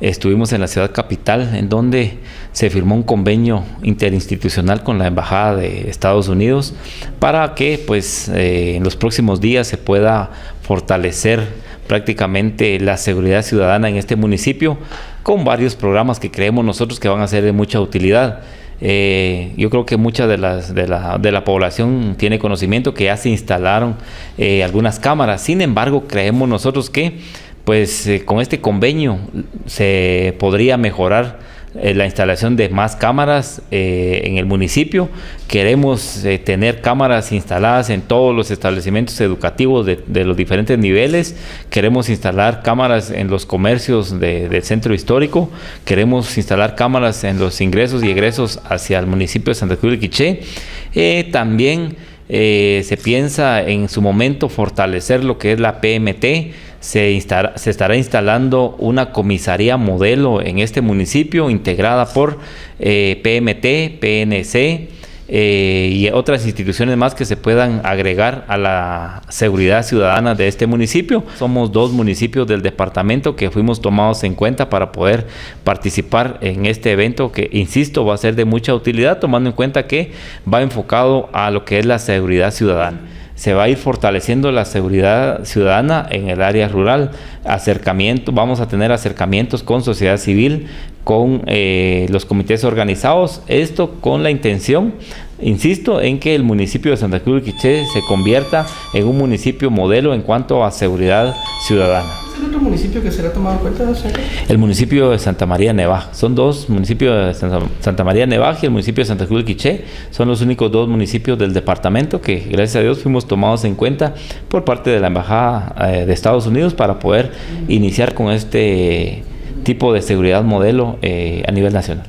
estuvimos en la ciudad capital, en donde se firmó un convenio interinstitucional con la Embajada de Estados Unidos para que en los próximos días se pueda fortalecer prácticamente la seguridad ciudadana en este municipio, con varios programas que creemos nosotros que van a ser de mucha utilidad. Yo creo que mucha de la población tiene conocimiento que ya se instalaron algunas cámaras. Sin embargo, creemos nosotros que con este convenio se podría mejorar la instalación de más cámaras en el municipio. Queremos tener cámaras instaladas en todos los establecimientos educativos de los diferentes niveles. Queremos instalar cámaras en los comercios del centro histórico. Queremos instalar cámaras en los ingresos y egresos hacia el municipio de Santa Cruz de Quiché. También se piensa en su momento fortalecer lo que es la PMT. Se estará instalando una comisaría modelo en este municipio, integrada por PMT, PNC y otras instituciones más que se puedan agregar a la seguridad ciudadana de este municipio. Somos 2 municipios del departamento que fuimos tomados en cuenta para poder participar en este evento que, insisto, va a ser de mucha utilidad, tomando en cuenta que va enfocado a lo que es la seguridad ciudadana. Se va a ir fortaleciendo la seguridad ciudadana en el área rural. Vamos a tener acercamientos con sociedad civil, con los comités organizados. Esto con la intención, insisto, en que el municipio de Santa Cruz de Quiché se convierta en un municipio modelo en cuanto a seguridad ciudadana. ¿Es el otro municipio que será tomado en cuenta? El municipio de Santa María Nevaj. Son 2 municipios, Santa María Nevaj y el municipio de Santa Cruz de Quiché. Son los únicos 2 municipios del departamento que, gracias a Dios, fuimos tomados en cuenta por parte de la Embajada de Estados Unidos para poder iniciar con este tipo de seguridad modelo a nivel nacional.